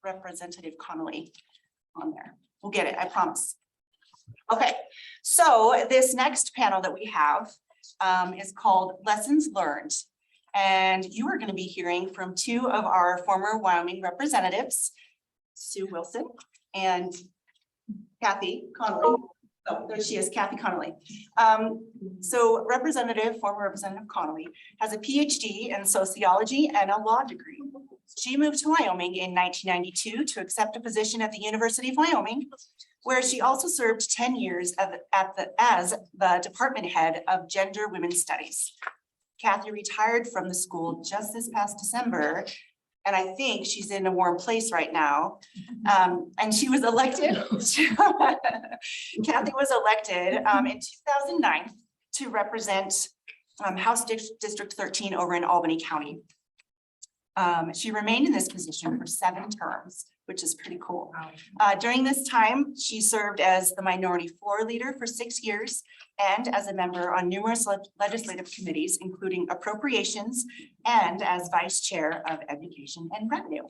Representative Connolly on there. We'll get it, I promise. Okay, so this next panel that we have is called Lessons Learned. And you are going to be hearing from two of our former Wyoming representatives, Sue Wilson and Kathy Connolly. Oh, there she is, Kathy Connolly. So former Representative Connolly has a PhD in sociology and a law degree. She moved to Wyoming in 1992 to accept a position at the University of Wyoming, where she also served 10 years as the department head of Gender Women's Studies. Kathy retired from the school just this past December, and I think she's in a warm place right now. And she was elected. Kathy was elected in 2009 to represent House District 13 over in Albany County. She remained in this position for 7 terms, which is pretty cool. During this time, she served as the minority floor leader for 6 years and as a member on numerous legislative committees, including appropriations and as vice chair of education and revenue.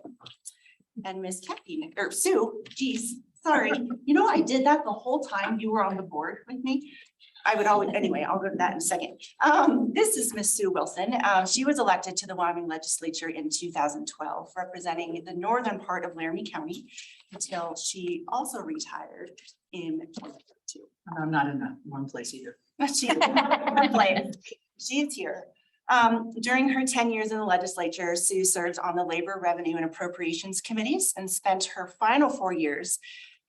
And Miss Kathy, or Sue, geez, sorry. You know, I did that the whole time you were on the board with me. I would always, anyway, I'll go to that in a second. This is Miss Sue Wilson. She was elected to the Wyoming legislature in 2012, representing the northern part of Laramie County until she also retired in 2022. I'm not in that one place either. She is here. During her 10 years in the legislature, Sue served on the Labor, Revenue, and Appropriations committees and spent her final 4 years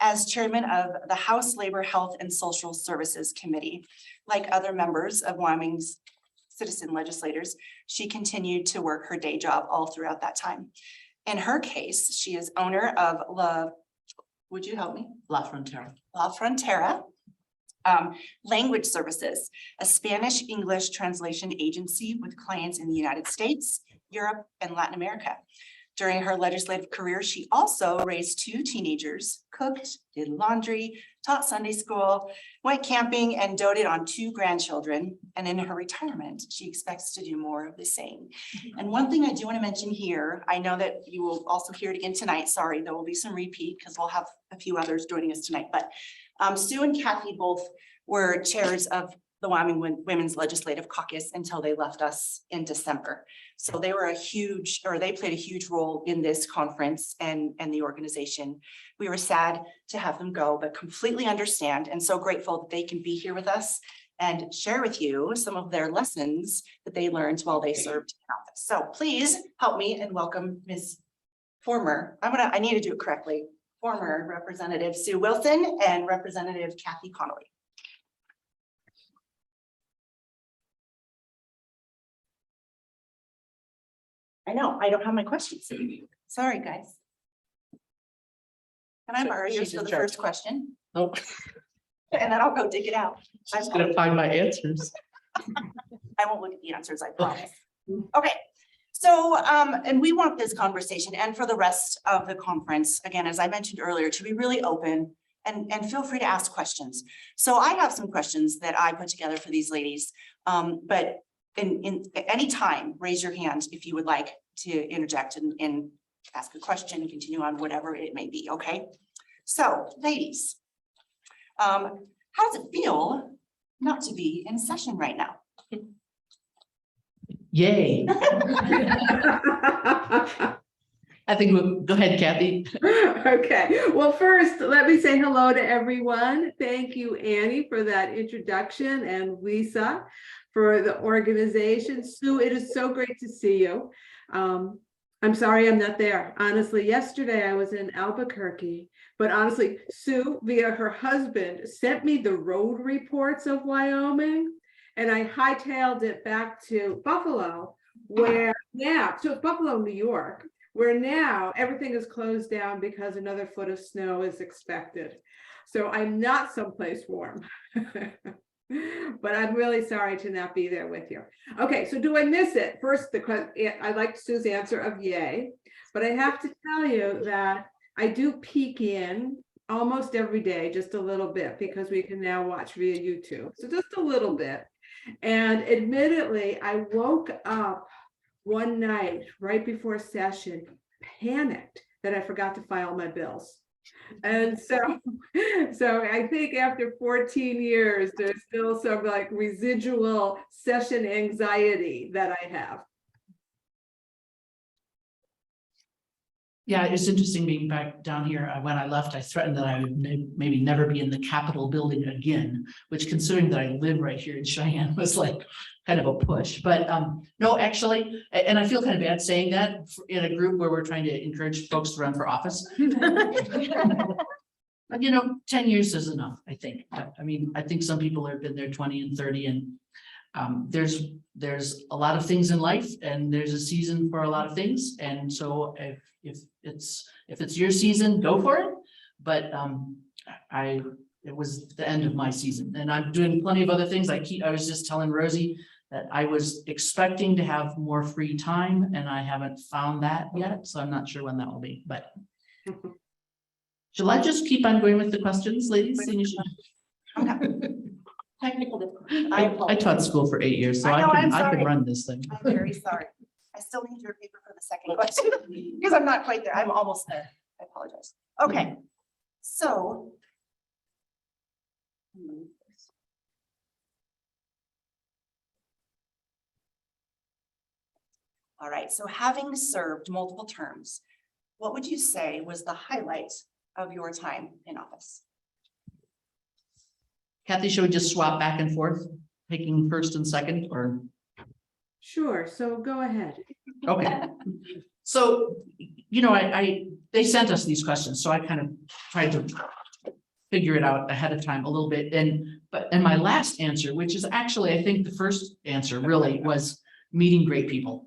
as chairman of the House Labor, Health, and Social Services Committee. Like other members of Wyoming's citizen legislators, she continued to work her day job all throughout that time. In her case, she is owner of would you help me? La Frontera. La Frontera Language Services, a Spanish-English translation agency with clients in the United States, Europe, and Latin America. During her legislative career, she also raised 2 teenagers, cooked, did laundry, taught Sunday school, went camping, and doted on 2 grandchildren. And in her retirement, she expects to do more of the same. And one thing I do want to mention here, I know that you will also hear it again tonight. Sorry, there will be some repeat because we'll have a few others joining us tonight. But Sue and Kathy both were chairs of the Wyoming Women's Legislative Caucus until they left us in December. So they were they played a huge role in this conference and the organization. We were sad to have them go, but completely understand and so grateful that they can be here with us and share with you some of their lessons that they learned while they served in office. So please help me and welcome I need to do it correctly, former Representative Sue Wilson and Representative Kathy Connolly. I know, I don't have my questions. Sorry, guys. Can I borrow yours for the first question? Oh, And then I'll go dig it out. I'm gonna find my answers. I won't look at the answers, I promise. Okay, so, and we want this conversation and for the rest of the conference, again, as I mentioned earlier, to be really open and feel free to ask questions. So I have some questions that I put together for these ladies, but in any time, raise your hand if you would like to interject and ask a question, continue on whatever it may be, okay? So, ladies, how does it feel not to be in session right now? Yay. I think we'll go ahead, Kathy. Okay, well, first, let me say hello to everyone. Thank you, Annie, for that introduction, and Lisa for the organization. Sue, it is so great to see you. I'm sorry I'm not there. Honestly, yesterday I was in Albuquerque, but honestly, Sue, via her husband, sent me the road reports of Wyoming, and I hightailed it back to Buffalo, where now, so it's Buffalo, New York, where now everything is closed down because another foot of snow is expected. So I'm not someplace warm. But I'm really sorry to not be there with you. Okay, so do I miss it? First, I like Sue's answer of yay, but I have to tell you that I do peek in almost every day, just a little bit, because we can now watch via YouTube. So just a little bit. And admittedly, I woke up one night right before session, panicked that I forgot to file my bills. And so I think after 14 years, there's still some like residual session anxiety that I have. Yeah, it's interesting being back down here. When I left, I threatened that I would maybe never be in the Capitol building again, which considering that I live right here in Cheyenne was like kind of a push. But no, actually, and I feel kind of bad saying that in a group where we're trying to encourage folks to run for office. But 10 years is enough, I think. I mean, I think some people have been there 20 and 30 and there's a lot of things in life and there's a season for a lot of things. And so if it's your season, go for it. But it was the end of my season and I'm doing plenty of other things. I was just telling Rosie that I was expecting to have more free time and I haven't found that yet. So I'm not sure when that will be, but. Shall I just keep on going with the questions, ladies? Technical difficulty. I taught school for 8 years, so I know, I I'm can sorry. run this thing. I'm very sorry. I still need your paper for the second question because I'm not quite there. I'm almost there. I apologize. Okay, so. All right, so having served multiple terms, what would you say was the highlight of your time in office? Kathy, should we just swap back and forth, taking first and second, or? Sure, so go ahead. Okay. So, they sent us these questions, so I kind of tried to figure it out ahead of time a little bit. And my last answer, which is actually, I think the first answer really was meeting great people.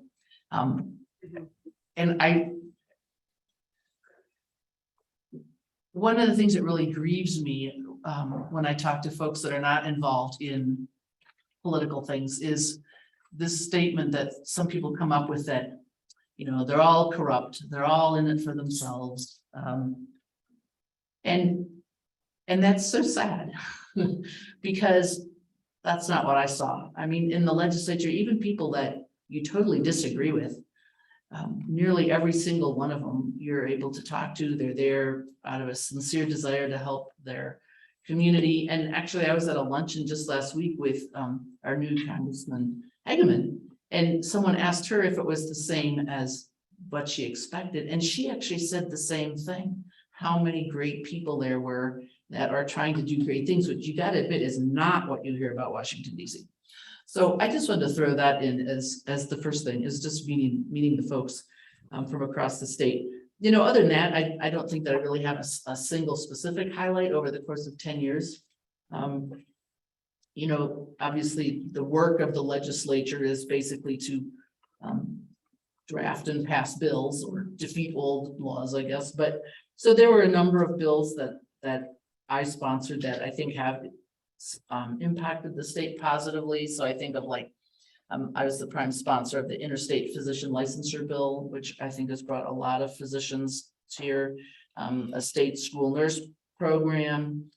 One of the things that really grieves me when I talk to folks that are not involved in political things is this statement that some people come up with that, they're all corrupt, they're all in it for themselves. And that's so sad because that's not what I saw. I mean, in the legislature, even people that you totally disagree with, nearly every single one of them you're able to talk to. They're there out of a sincere desire to help their community. And actually, I was at a luncheon just last week with our new Congressman Hageman, and someone asked her if it was the same as what she expected. And she actually said the same thing. How many great people there were that are trying to do great things, which you gotta admit is not what you hear about Washington, D.C. So I just wanted to throw that in as the first thing, is just meeting the folks from across the state. Other than that, I don't think that I really have a single specific highlight over the course of 10 years. Obviously the work of the legislature is basically to draft and pass bills or defeat old laws, I guess. But so there were a number of bills that I sponsored that I think have impacted the state positively. So I think of I was the prime sponsor of the interstate physician licensure bill, which I think has brought a lot of physicians here, a state school nurse program.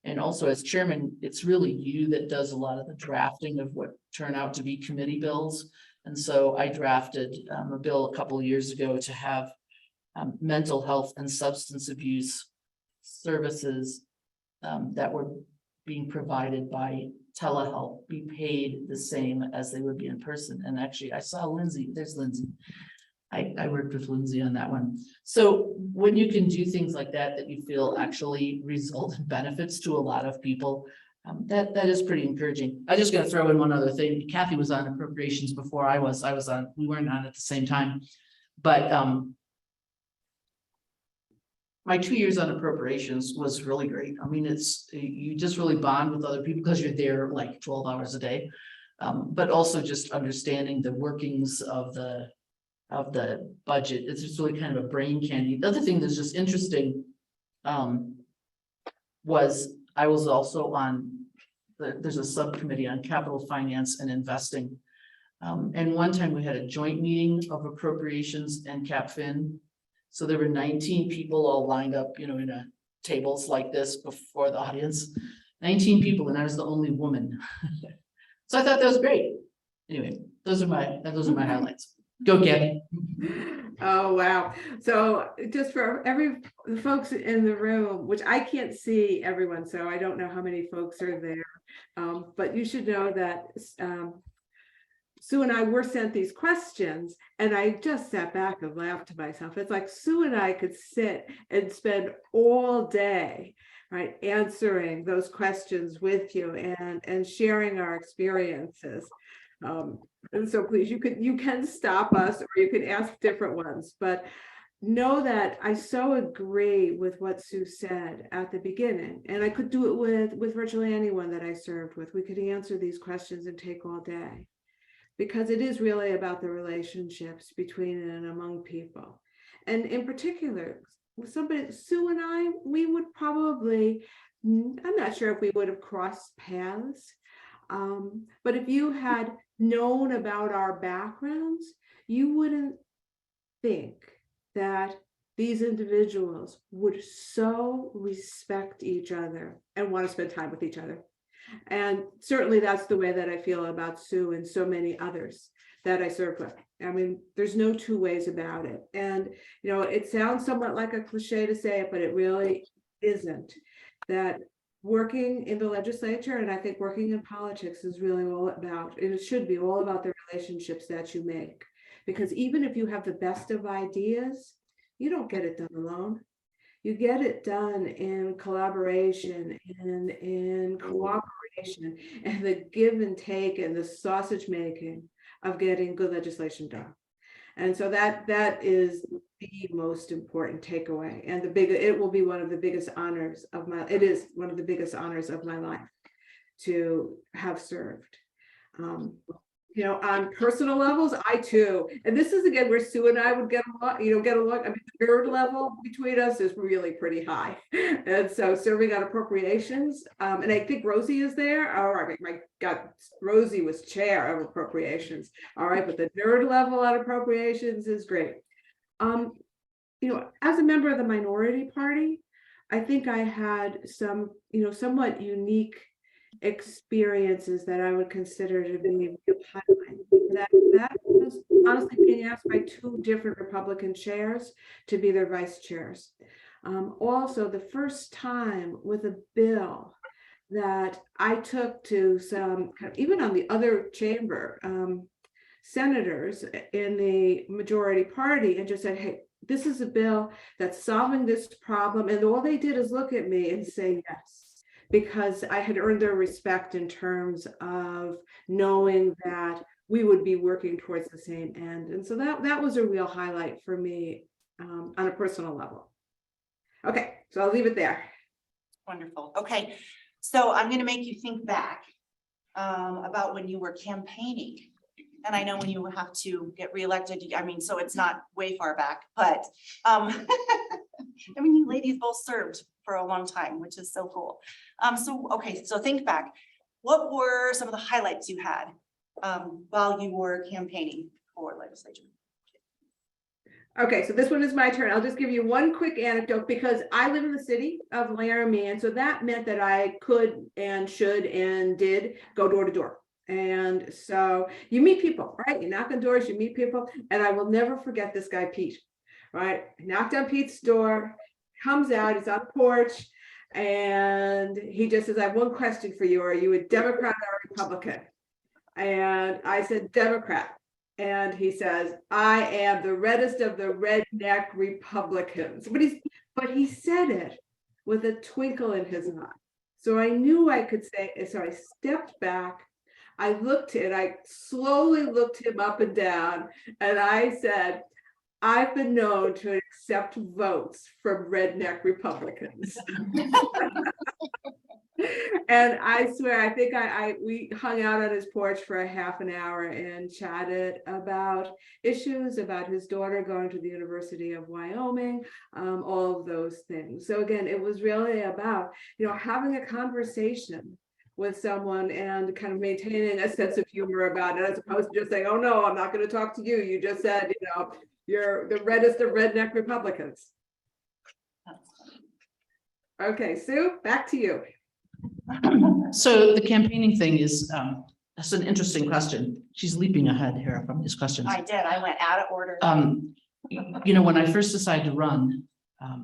And also as chairman, it's really you that does a lot of the drafting of what turn out to be committee bills. And so I drafted a bill a couple of years ago to have mental health and substance abuse services that were being provided by telehealth be paid the same as they would be in person. And actually I saw Lindsay, there's Lindsay. I worked with Lindsay on that one. So when you can do things like that you feel actually result in benefits to a lot of people, that is pretty encouraging. I'm just gonna throw in one other thing. Kathy was on appropriations before I was on, we weren't on at the same time, but my 2 years on appropriations was really great. I mean, you just really bond with other people because you're there like 12 hours a day. But also just understanding the workings of the budget. It's just really kind of a brain candy. The other thing that's just interesting was I was also on there's a subcommittee on capital finance and investing. And one time we had a joint meeting of appropriations and CapFin. So there were 19 people all lined up, in tables like this before the audience, 19 people, and I was the only woman. So I thought that was great. Anyway, those are my highlights. Go, Gabby. Oh, wow. So just for the folks in the room, which I can't see everyone, so I don't know how many folks are there. But you should know that Sue and I were sent these questions, and I just sat back and laughed to myself. It's like Sue and I could sit and spend all day, right, answering those questions with you and sharing our experiences. And so please, you can stop us, or you can ask different ones, but know that I so agree with what Sue said at the beginning, and I could do it with virtually anyone that I served with. We could answer these questions and take all day, because it is really about the relationships between and among people. And in particular, with somebody, Sue and I, we would probably, I'm not sure if we would have crossed paths, but if you had known about our backgrounds, you wouldn't think that these individuals would so respect each other and want to spend time with each other. And certainly that's the way that I feel about Sue and so many others that I serve with. I mean, there's no two ways about it. And, you know, it sounds somewhat like a cliche to say it, but it really isn't. That working in the legislature, and I think working in politics, is really all about, and it should be all about the relationships that you make. Because even if you have the best of ideas, you don't get it done alone. You get it done in collaboration and in cooperation and the give and take and the sausage making of getting good legislation done. And so that is the most important takeaway. And it will be one of the biggest honors of it is one of the biggest honors of my life to have served. You know, on personal levels, I too, and this is again where Sue and I would get along. I mean, the nerd level between us is really pretty high. And so serving on appropriations, and I think Rosie is there. All right, my God, Rosie was chair of appropriations. All right, but the nerd level on appropriations is great. You know, as a member of the minority party, I think I had some, you know, somewhat unique experiences that I would consider to be that was honestly being asked by two different Republican chairs to be their vice chairs. Also, the first time with a bill that I took to some kind of, even on the other chamber, senators in the majority party, and just said, hey, this is a bill that's solving this problem. And all they did is look at me and say yes, because I had earned their respect in terms of knowing that we would be working towards the same end. And so that was a real highlight for me on a personal level. Okay, so I'll leave it there. Wonderful. Okay, so I'm going to make you think back about when you were campaigning. And I know when you have to get reelected, I mean, so it's not way far back, but I mean, you ladies both served for a long time, which is so cool. Okay, so think back. What were some of the highlights you had while you were campaigning for legislature? Okay, so this one is my turn. I'll just give you one quick anecdote, because I live in the city of Laramie, and so that meant that I could and should and did go door to door. And so you meet people, right? You knock on doors, you meet people, and I will never forget this guy, Pete, right? I knocked on Pete's door, comes out, he's on the porch, and he just says, I have one question for you. Are you a Democrat or a Republican? And I said, Democrat. And he says, I am the reddest of the redneck Republicans. But he said it with a twinkle in his eye. So I knew I could say it. So I stepped back. I slowly looked him up and down, and I said, I've been known to accept votes from redneck Republicans. And I swear, I think we hung out on his porch for a half an hour and chatted about issues, about his daughter going to the University of Wyoming, all of those things. So again, it was really about, you know, having a conversation with someone and kind of maintaining a sense of humor about it, as opposed to just saying, oh no, I'm not going to talk to you. You just said, you know, you're the reddest of redneck Republicans. Okay, Sue, back to you. So the campaigning thing is, that's an interesting question. She's leaping ahead here from these questions. I did. I went out of order. you know, when I first decided to run,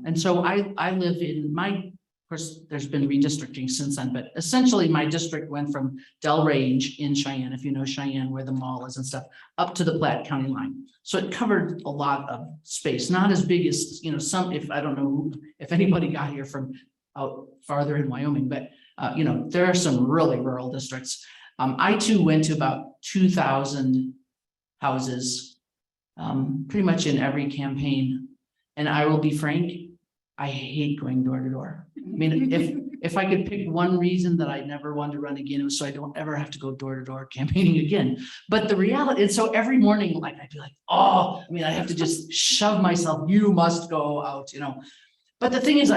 and so I live in of course, there's been redistricting since then, but essentially my district went from Del Range in Cheyenne, if you know Cheyenne, where the mall is and stuff, up to the Platte County line. So it covered a lot of space, not as big as, you know, some, if I don't know if anybody got here from out farther in Wyoming, but you know, there are some really rural districts. I too went to about 2,000 houses, pretty much in every campaign. And I will be frank, I hate going door to door. I mean, if I could pick one reason that I never wanted to run again, it was so I don't ever have to go door to door campaigning again. But the reality, and so every morning, like I'd be like, oh, I mean, I have to just shove myself, you must go out, you know. But the thing is,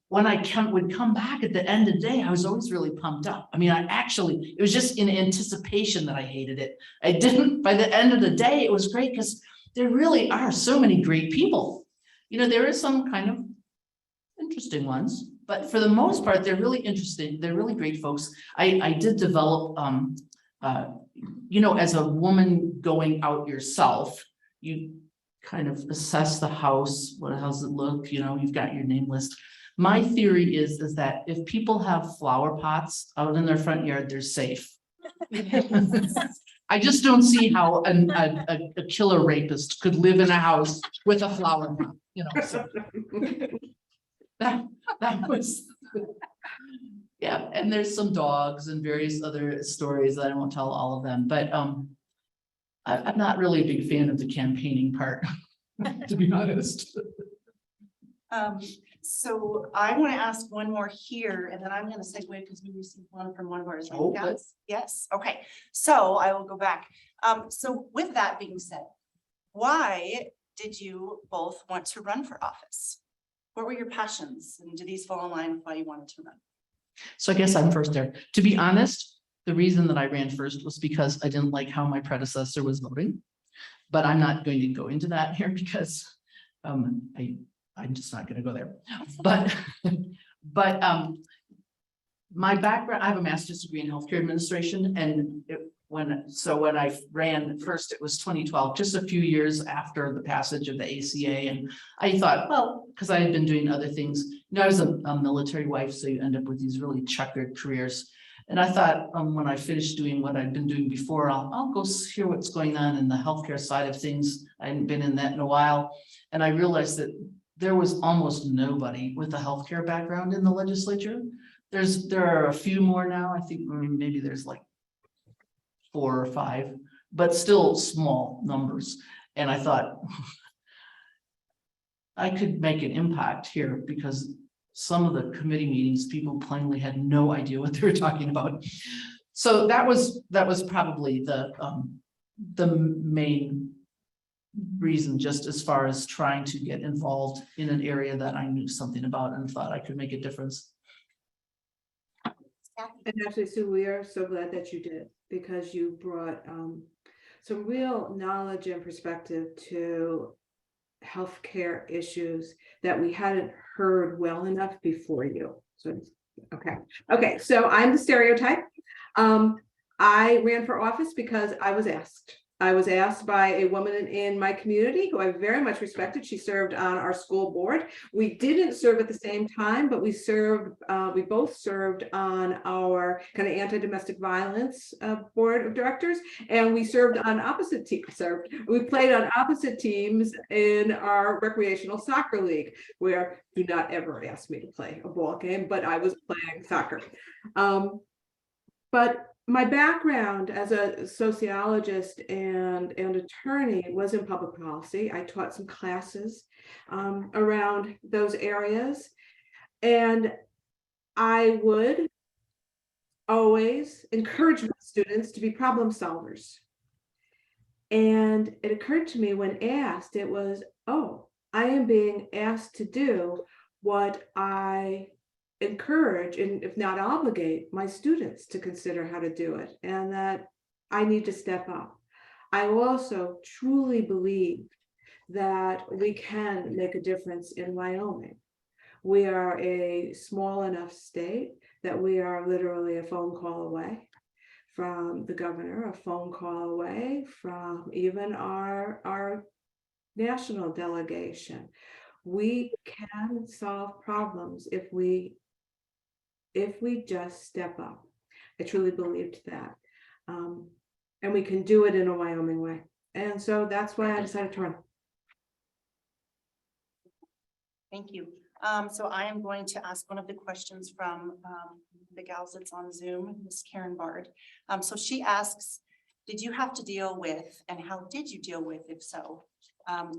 when I would come back at the end of the day, I was always really pumped up. I mean, it was just in anticipation that I hated it. I didn't, by the end of the day, it was great because there really are so many great people. You know, there is some kind of interesting ones, but for the most part, they're really interesting. They're really great folks. I did develop, you know, as a woman going out yourself, you kind of assess the house. How does it look? You know, you've got your name list. My theory is that if people have flower pots out in their front yard, they're safe. I just don't see how a killer rapist could live in a house with a flower pot, you know, so. That was, yeah, and there's some dogs and various other stories that I won't tell all of them, but I'm not really a big fan of the campaigning part, to be honest. So I want to ask one more here, and then I'm going to segue because we received one from one of our. Oh, yes. Okay. So I will go back. So with that being said, why did you both want to run for office? What were your passions, and do these fall in line with why you wanted to run? So I guess I'm first there. To be honest, the reason that I ran first was because I didn't like how my predecessor was voting. But I'm not going to go into that here because I'm just not going to go there. But my background, I have a master's degree in healthcare administration, and when I ran first, it was 2012, just a few years after the passage of the ACA. And I thought, well, because I had been doing other things, you know, I was a military wife, so you end up with these really checkered careers. And I thought, when I finished doing what I'd been doing before, I'll go hear what's going on in the healthcare side of things. I hadn't been in that in a while. And I realized that there was almost nobody with a healthcare background in the legislature. There are a few more now. I think maybe there's like 4 or 5, but still small numbers. And I thought I could make an impact here because some of the committee meetings, people plainly had no idea what they were talking about. So that was probably the main reason, just as far as trying to get involved in an area that I knew something about and thought I could make a difference. And actually, Sue, we are so glad that you did, because you brought some real knowledge and perspective to healthcare issues that we hadn't heard well enough before you. So, okay. So I'm the stereotype. I ran for office because I was asked. I was asked by a woman in my community who I very much respected. She served on our school board. We didn't serve at the same time, but we both served on our kind of anti-domestic violence board of directors, and we served on opposite teams. We played on opposite teams in our recreational soccer league, where do not ever ask me to play a ball game, but I was playing soccer. But my background as a sociologist and attorney was in public policy. I taught some classes around those areas, and I would always encourage my students to be problem solvers. And it occurred to me when asked, it was, oh, I am being asked to do what I encourage, and if not obligate, my students to consider how to do it, and that I need to step up. I also truly believe that we can make a difference in Wyoming. We are a small enough state that we are literally a phone call away from the governor, a phone call away from even our national delegation. We can solve problems if we just step up. I truly believed that. And we can do it in a Wyoming way. And so that's why I decided to run. Thank you. So I am going to ask one of the questions from the gals that's on Zoom, Ms. Karen Bard. So she asks, did you have to deal with, and how did you deal with, if so,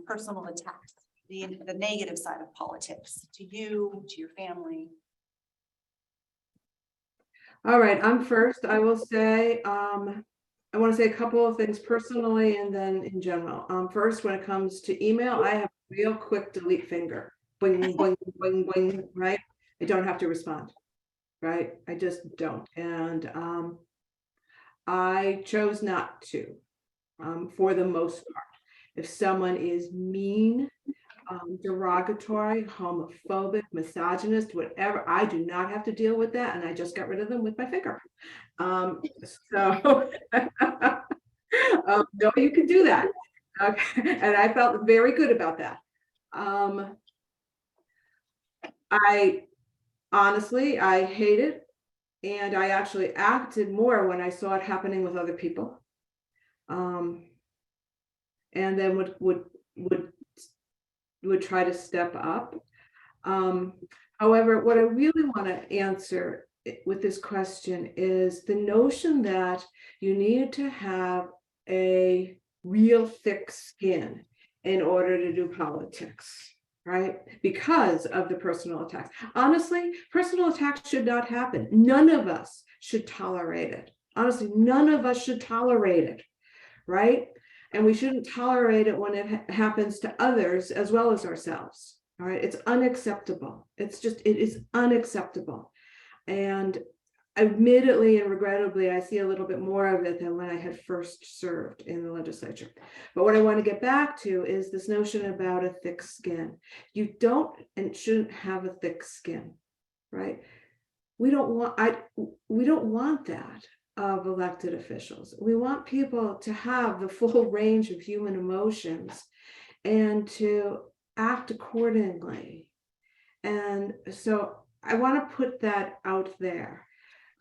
personal attacks, the negative side of politics to you, to your family? All right, I'm first. I will say, I want to say a couple of things personally and then in general. First, when it comes to email, I have a real quick delete finger. Boing, boing, boing, boing, right? I don't have to respond, right? I just don't. And I chose not to, for the most part. If someone is mean, derogatory, homophobic, misogynist, whatever, I do not have to deal with that, and I just got rid of them with my finger. So no, you can do that. Okay. And I felt very good about that. I honestly, I hate it, and I actually acted more when I saw it happening with other people. And then would try to step up. However, what I really want to answer with this question is the notion that you need to have a real thick skin in order to do politics, right? Because of the personal attacks. Honestly, personal attacks should not happen. None of us should tolerate it. Honestly, none of us should tolerate it, right? And we shouldn't tolerate it when it happens to others as well as ourselves. All right. It's unacceptable. It is unacceptable. And admittedly and regrettably, I see a little bit more of it than when I had first served in the legislature. But what I want to get back to is this notion about a thick skin. You don't and shouldn't have a thick skin, right? We don't want that of elected officials. We want people to have the full range of human emotions and to act accordingly. And so I want to put that out there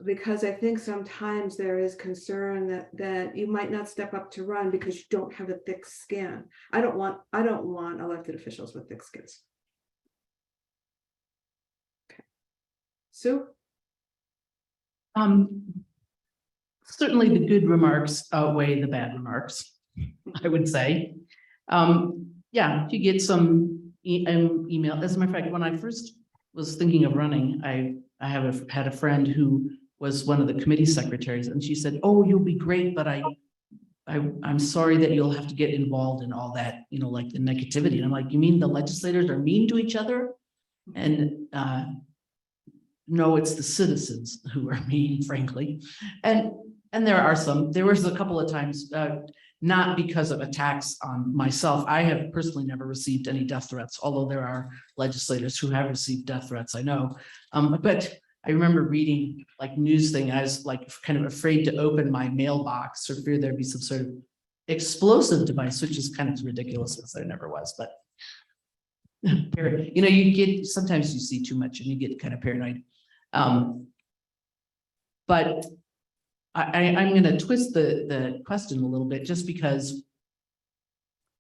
because I think sometimes there is concern that you might not step up to run because you don't have a thick skin. I don't want elected officials with thick skins. Okay. Sue? Certainly the good remarks outweigh the bad remarks, I would say. Yeah, if you get some email, as a matter of fact, when I first was thinking of running, I had a friend who was one of the committee secretaries, and she said, "Oh, you'll be great, but I'm sorry that you'll have to get involved in all that, you know, like the negativity." And I'm like, "You mean the legislators are mean to each other?" And no, it's the citizens who are mean, frankly. And there was a couple of times, not because of attacks on myself. I have personally never received any death threats, although there are legislators who have received death threats, I know. But I remember reading like news thing, I was like kind of afraid to open my mailbox for fear there'd be some sort of explosive device, which is kind of ridiculous because there never was, but you know, sometimes you see too much and you get kind of paranoid. But I'm going to twist the question a little bit just because,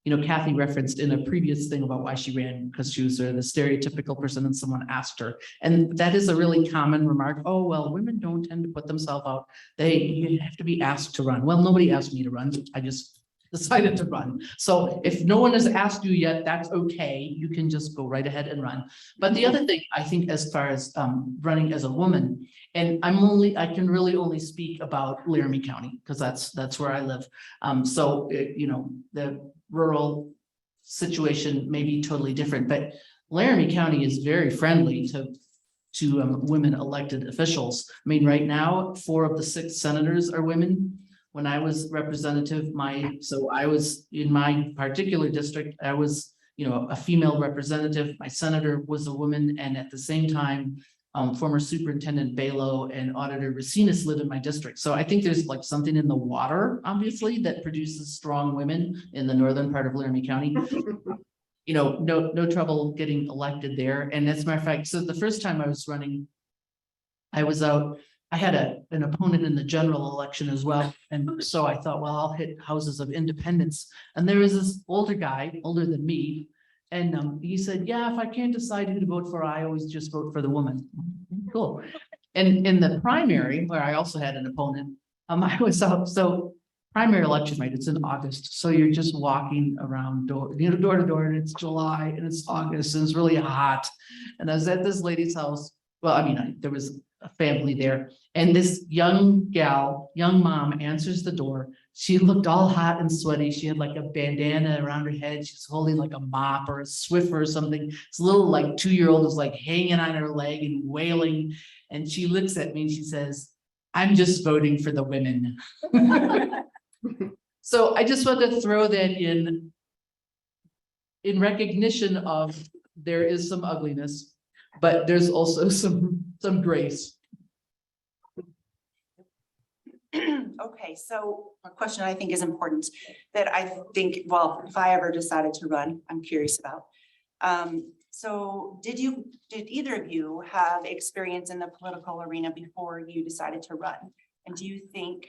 you know, Kathy referenced in a previous thing about why she ran because she was sort of the stereotypical person and someone asked her. And that is a really common remark. Oh, well, women don't tend to put themselves out. You have to be asked to run. Well, nobody asked me to run. I just decided to run. So if no one has asked you yet, that's okay. You can just go right ahead and run. But the other thing I think as far as running as a woman, and I can really only speak about Laramie County because that's where I live. So you know, the rural situation may be totally different, but Laramie County is very friendly to women elected officials. I mean, right now, 4 of the 6 senators are women. When I was representative, so I was in my particular district, I was, you know, a female representative. My senator was a woman, and at the same time, former Superintendent Balo and Auditor Racinas live in my district. So I think there's like something in the water, obviously, that produces strong women in the northern part of Laramie County. You know, no trouble getting elected there. And as a matter of fact, so the first time I was running, I was out, I had an opponent in the general election as well. And so I thought, well, I'll hit houses of independence. And there was this older guy, older than me. And he said, yeah, if I can't decide who to vote for, I always just vote for the woman. Cool. And in the primary, where I also had an opponent, I was out, so primary election, right, it's in August. So you're just walking around door to door, and it's July and it's August and it's really hot. And I was at this lady's house. Well, I mean, there was a family there, and this young gal, young mom answers the door. She looked all hot and sweaty. She had like a bandana around her head. She was holding like a mop or a Swiffer or something. This little like 2-year-old was like hanging on her leg and wailing. And she looks at me and she says, I'm just voting for the women. So I just want to throw that in recognition of there is some ugliness, but there's also some grace. Okay, so a question I think is important that I think, well, if I ever decided to run, I'm curious about. So did either of you have experience in the political arena before you decided to run? And do you think,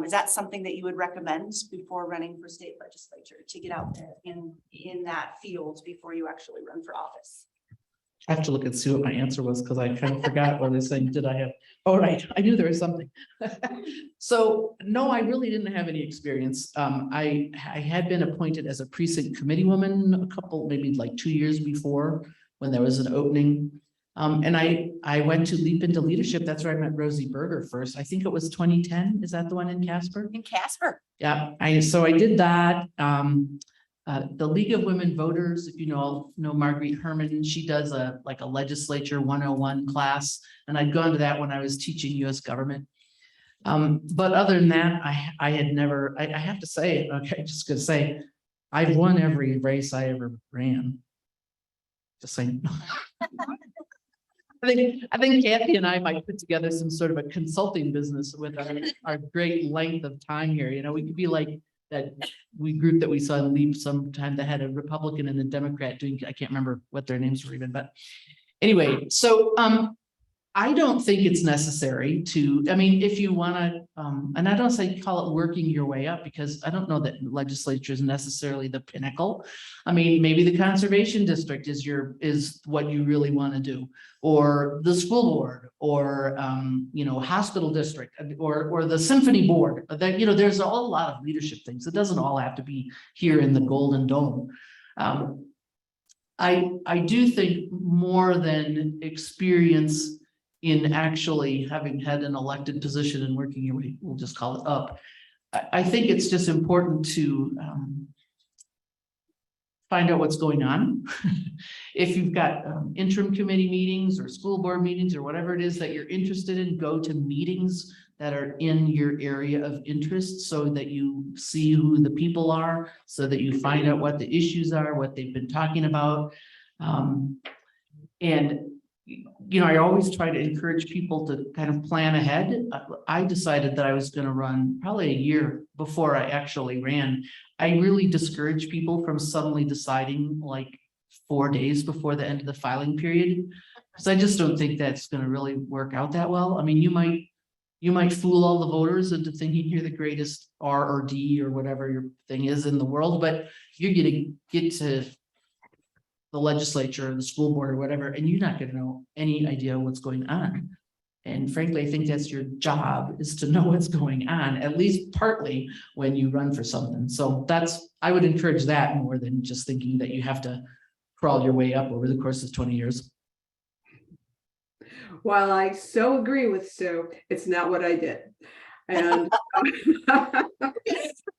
is that something that you would recommend before running for state legislature, to get out there in that field before you actually run for office? I have to look and see what my answer was, because I kind of forgot what I was saying. Did I have? Oh, right. I knew there was something. So no, I really didn't have any experience. I had been appointed as a precinct committee woman a couple, maybe like 2 years before, when there was an opening. And I went to Leap Into Leadership. That's where I met Rosie Berger first. I think it was 2010. Is that the one in Casper? In Casper. Yeah, so I did that. The League of Women Voters, if you know Marguerite Herman, she does a legislature 101 class, and I'd gone to that when I was teaching US government. But other than that, I had never, I have to say, okay, just gonna say, I've won every race I ever ran. Just saying. I think Kathy and I might put together some sort of a consulting business with our great length of time here. You know, we could be like that group that we saw in Leap sometime that had a Republican and a Democrat doing, I can't remember what their names were even, but anyway, so I don't think it's necessary to, I mean, if you want to, and I don't say call it working your way up, because I don't know that legislature is necessarily the pinnacle. I mean, maybe the conservation district is what you really want to do, or the school board, or hospital district, or the symphony board. That, there's a whole lot of leadership things. It doesn't all have to be here in the Golden Dome. I do think more than experience in actually having had an elected position and working your way, we'll just call it up. I think it's just important to find out what's going on. If you've got interim committee meetings or school board meetings or whatever it is that you're interested in, go to meetings that are in your area of interest so that you see who the people are, so that you find out what the issues are, what they've been talking about. I always try to encourage people to kind of plan ahead. I decided that I was going to run probably a year before I actually ran. I really discourage people from suddenly deciding like 4 days before the end of the filing period, because I just don't think that's going to really work out that well. I mean, you might fool all the voters into thinking you're the greatest R or D or whatever your thing is in the world, but you're going to get to the legislature or the school board or whatever, and you're not going to know any idea what's going on. And frankly, I think that's your job, is to know what's going on, at least partly when you run for something. So I would encourage that more than just thinking that you have to crawl your way up over the course of 20 years. While I so agree with Sue, it's not what I did. And,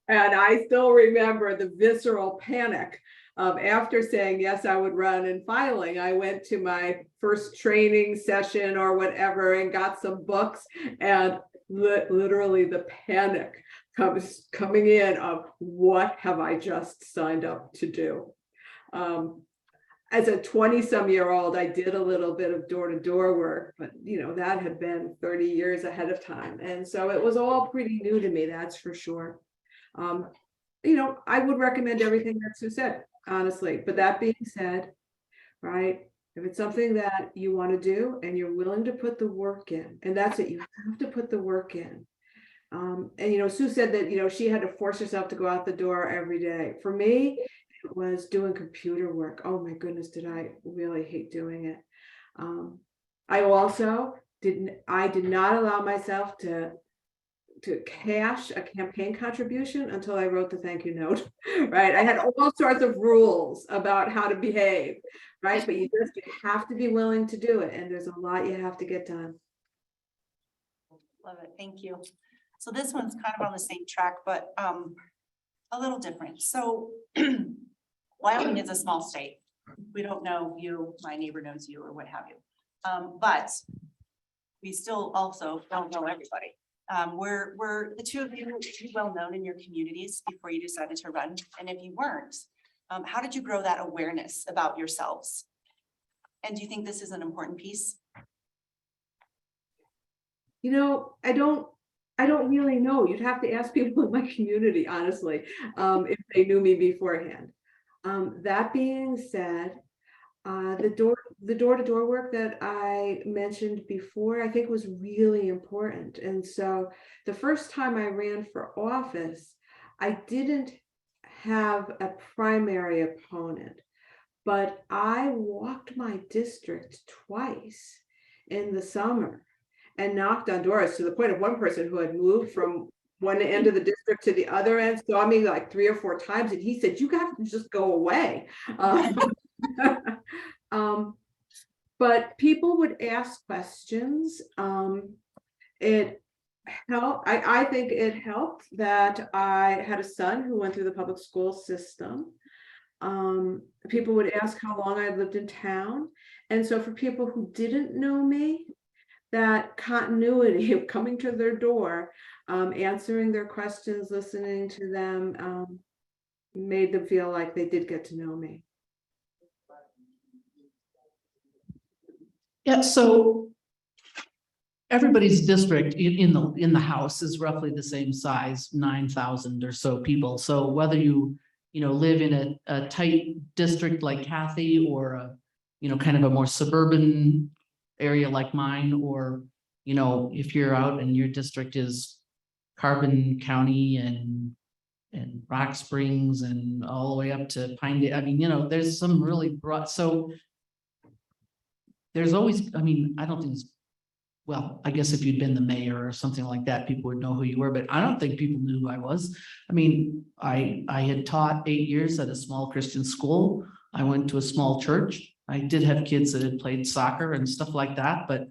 and I still remember the visceral panic of after saying, yes, I would run, and filing. I went to my first training session or whatever and got some books, and literally the panic coming in of what have I just signed up to do? as a 20-some-year-old, I did a little bit of door-to-door work, but that had been 30 years ahead of time. And so it was all pretty new to me, that's for sure. I would recommend everything that Sue said, honestly. But that being said, right, if it's something that you want to do and you're willing to put the work in, and that's it, you have to put the work in. And Sue said that she had to force herself to go out the door every day. For me, it was doing computer work. Oh my goodness, did I really hate doing it. I also did not allow myself to cash a campaign contribution until I wrote the thank you note, right? I had all sorts of rules about how to behave, right? But you have to be willing to do it. And there's a lot you have to get done. Love it. Thank you. So this one's kind of on the same track, but a little different. So Wyoming is a small state. We don't know you, my neighbor knows you, or what have you. But we still also don't know everybody. We're the two of you well known in your communities before you decided to run. And if you weren't, how did you grow that awareness about yourselves? And do you think this is an important piece? I don't really know. You'd have to ask people in my community, honestly, if they knew me beforehand. That being said, the door-to-door work that I mentioned before, I think was really important. And so the first time I ran for office, I didn't have a primary opponent, but I walked my district twice in the summer and knocked on doors, to the point of one person who had moved from one end of the district to the other end saw me like 3 or 4 times, and he said, "You got to just go away." But people would ask questions. It helped. I think it helped that I had a son who went through the public school system. People would ask how long I lived in town. And so for people who didn't know me, that continuity of coming to their door, answering their questions, listening to them, made them feel like they did get to know me. Yeah, so everybody's district in the house is roughly the same size, 9,000 or so people. So whether you live in a tight district like Kathy, or a kind of a more suburban area like mine, or if you're out and your district is Carbon County and Rock Springs and all the way up to Pinedale. I mean, there's some really broad, so there's always, I don't think it's, well, I guess if you'd been the mayor or something like that, people would know who you were, but I don't think people knew who I was. I had taught 8 years at a small Christian school. I went to a small church. I did have kids that had played soccer and stuff like that, but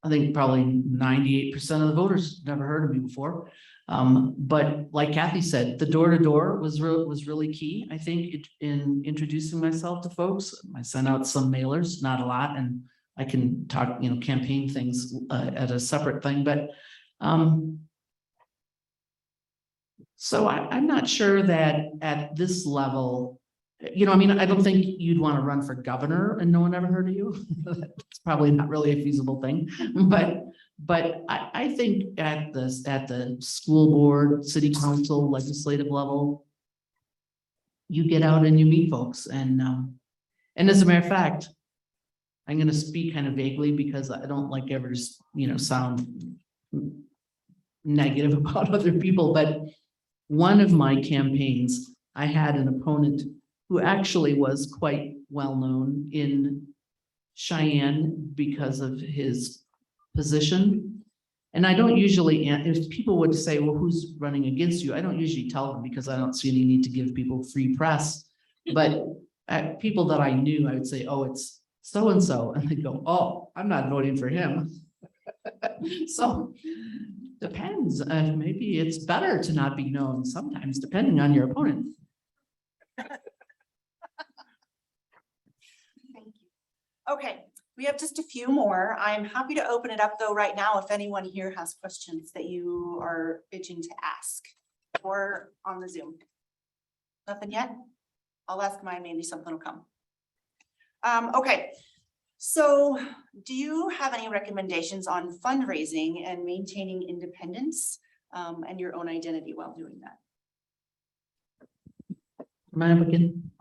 I think probably 98% of the voters never heard of me before. But like Kathy said, the door-to-door was really key, I think, in introducing myself to folks. I sent out some mailers, not a lot, and I can talk, campaign things at a separate thing, but so I'm not sure that at this level, I don't think you'd want to run for governor and no one ever heard of you. It's probably not really a feasible thing, but I think at the school board, city council, legislative level, you get out and you meet folks, and as a matter of fact, I'm going to speak kind of vaguely because I don't like ever sound negative about other people, but one of my campaigns, I had an opponent who actually was quite well known in Cheyenne because of his position. And I don't usually, if people would say, well, who's running against you? I don't usually tell them because I don't see any need to give people free press. But people that I knew, I would say, oh, it's so-and-so. And they go, oh, I'm not voting for him. So depends. Maybe it's better to not be known sometimes, depending on your opponent. Thank you. Okay, we have just a few more. I'm happy to open it up though right now if anyone here has questions that you are itching to ask, or on the Zoom. Nothing yet? I'll ask mine, maybe something will come. Okay, so do you have any recommendations on fundraising and maintaining independence and your own identity while doing that? Mind if I can?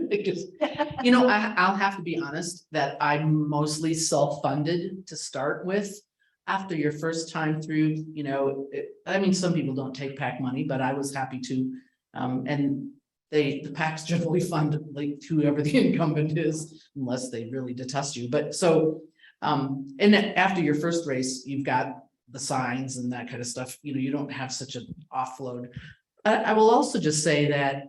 Because, I'll have to be honest that I'm mostly self-funded to start with. After your first time through, some people don't take PAC money, but I was happy to. And the PACs generally fund like whoever the incumbent is, unless they really detest you. But so, and then after your first race, you've got the signs and that kind of stuff. You don't have such an offload. I will also just say that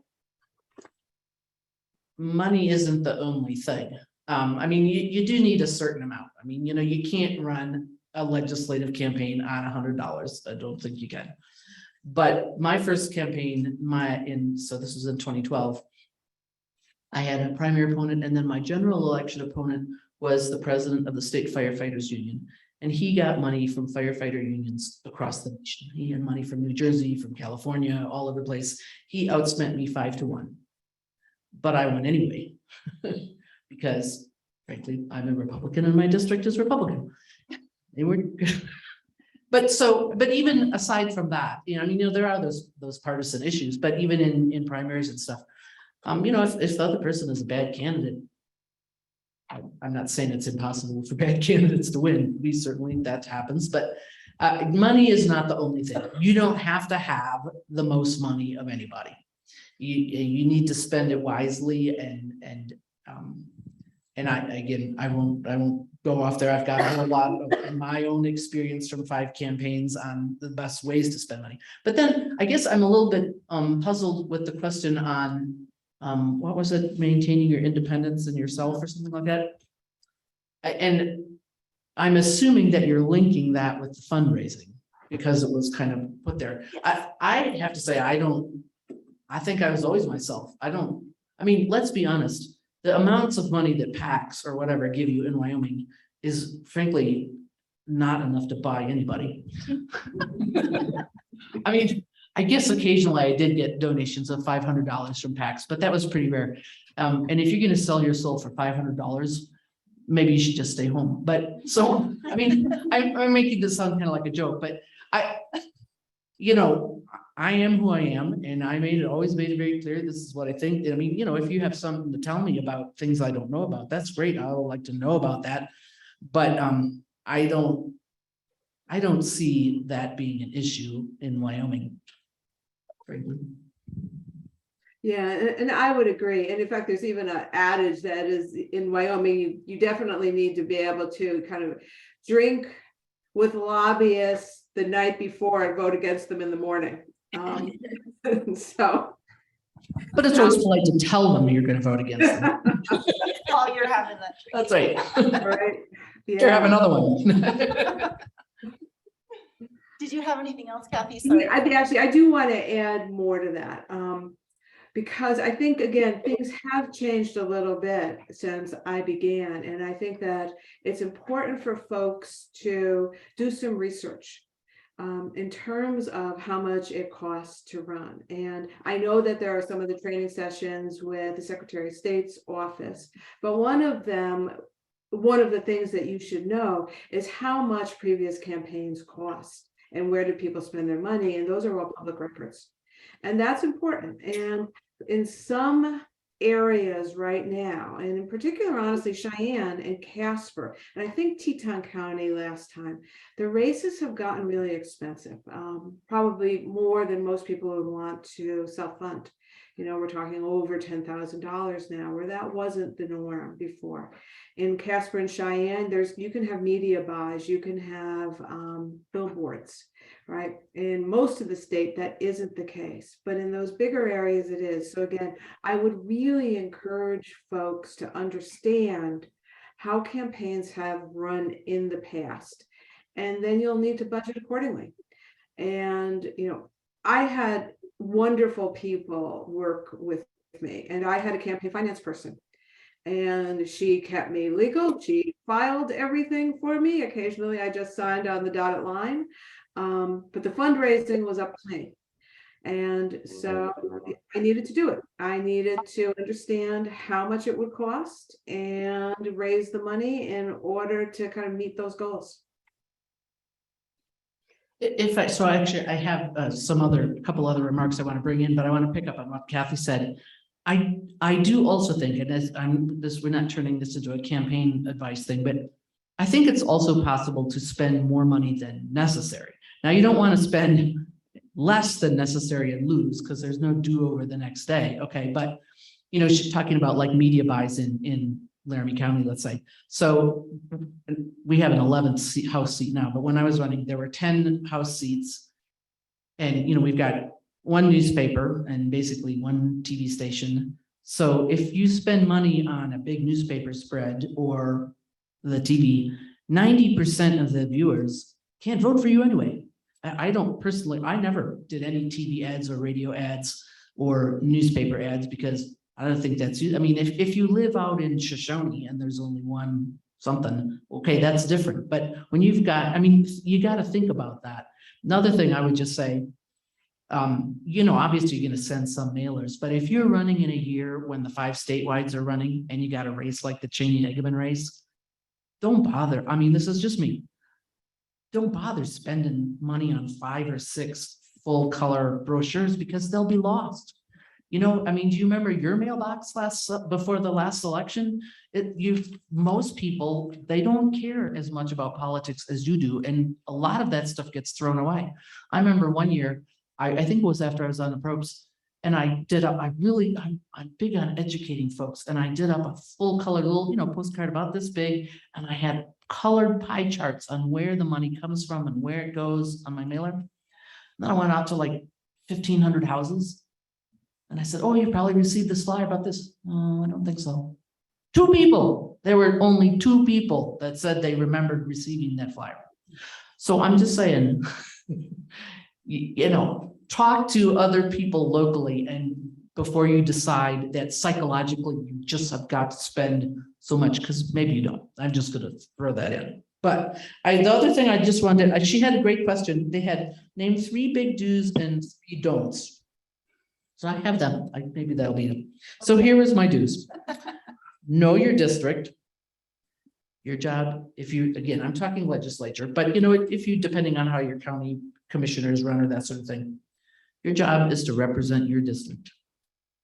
money isn't the only thing. You do need a certain amount. You can't run a legislative campaign on $100. I don't think you can. But my first campaign, so this was in 2012. I had a primary opponent, and then my general election opponent was the president of the State Firefighters Union. And he got money from firefighter unions across the nation. He had money from New Jersey, from California, all over the place. He outspent me 5-1. But I won anyway, because frankly, I'm a Republican and my district is Republican. They were, but even aside from that, there are those partisan issues, but even in primaries and stuff, if the other person is a bad candidate, I'm not saying it's impossible for bad candidates to win. That happens, but money is not the only thing. You don't have to have the most money of anybody. You need to spend it wisely, and I won't go off there. I've got a whole lot of my own experience from 5 campaigns on the best ways to spend money. But then I guess I'm a little bit puzzled with the question on what was it, maintaining your independence in yourself or something like that. And I'm assuming that you're linking that with the fundraising because it was kind of put there. I have to say I think I was always myself. Let's be honest. The amounts of money that PACs or whatever give you in Wyoming is frankly not enough to buy anybody. I guess occasionally I did get donations of $500 from PACs, but that was pretty rare. And if you're going to sell your soul for $500, maybe you should just stay home. But so, I'm making this sound kind of like a joke, but I am who I am, and I always made it very clear, this is what I think. If you have something to tell me about things I don't know about, that's great. I would like to know about that. But I don't see that being an issue in Wyoming. Frankly. Yeah, and I would agree. And in fact, there's even an adage that is in Wyoming, you definitely need to be able to kind of drink with lobbyists the night before and vote against them in the morning. So, but it's always polite to tell them you're going to vote against them. While you're having that. That's right. right. Yeah. Here, have another one. Did you have anything else, Kathy? Sorry. I do want to add more to that. Because I think, again, things have changed a little bit since I began. And I think that it's important for folks to do some research in terms of how much it costs to run. And I know that there are some of the training sessions with the Secretary of State's office, but one of the things that you should know is how much previous campaigns cost and where do people spend their money. And those are all public records. And that's important. And in some areas right now, and in particular, honestly, Cheyenne and Casper, and I think Teton County last time, the races have gotten really expensive, probably more than most people would want to self-fund. We're talking over $10,000 now, where that wasn't the norm before. In Casper and Cheyenne, you can have media buys, you can have billboards, right? In most of the state, that isn't the case, but in those bigger areas, it is. So again, I would really encourage folks to understand how campaigns have run in the past, and then you'll need to budget accordingly. And, I had wonderful people work with me, and I had a campaign finance person, and she kept me legal. She filed everything for me. Occasionally I just signed on the dotted line, but the fundraising was up to me. And so I needed to do it. I needed to understand how much it would cost and raise the money in order to kind of meet those goals. If I, so actually I have a couple other remarks I want to bring in, but I want to pick up on what Kathy said. I do also think, and as we're not turning this into a campaign advice thing, but I think it's also possible to spend more money than necessary. Now, you don't want to spend less than necessary and lose, because there's no do-over the next day, okay? But, you know, she's talking about like media buys in Laramie County, let's say. So we have an 11th House seat now, but when I was running, there were 10 House seats. And, you know, we've got one newspaper and basically one TV station. So if you spend money on a big newspaper spread or the TV, 90% of the viewers can't vote for you anyway. I don't personally, I never did any TV ads or radio ads or newspaper ads because I don't think that's, I mean, if you live out in Shoshone and there's only one something, okay, that's different. But when you've got, I mean, you got to think about that. Another thing I would just say, you know, obviously you're going to send some mailers, but if you're running in a year when the 5 statewides are running and you got a race like the Cheney-Hegeman race, don't bother. I mean, this is just me. Don't bother spending money on 5 or 6 full color brochures because they'll be lost. You know, I mean, do you remember your mailbox before the last election? Most people, they don't care as much about politics as you do. And a lot of that stuff gets thrown away. I remember one year, I think it was after I was on the probes, and I'm big on educating folks. And I did up a full color little, you know, postcard about this big. And I had colored pie charts on where the money comes from and where it goes on my mailer. And then I went out to like 1,500 houses. And I said, oh, you probably received this flyer about this. Oh, I don't think so. 2 people. There were only 2 people that said they remembered receiving that flyer. So I'm just saying, you know, talk to other people locally and before you decide that psychologically you just have got to spend so much, because maybe you don't. I'm just going to throw that in. But the other thing I just wanted, she had a great question. They had named 3 big do's and 3 don'ts. So I have them. Maybe that'll be it. So here is my do's. Know your district. Your job, if you, again, I'm talking legislature, but you know, if you, depending on how your county commissioners run or that sort of thing, your job is to represent your district.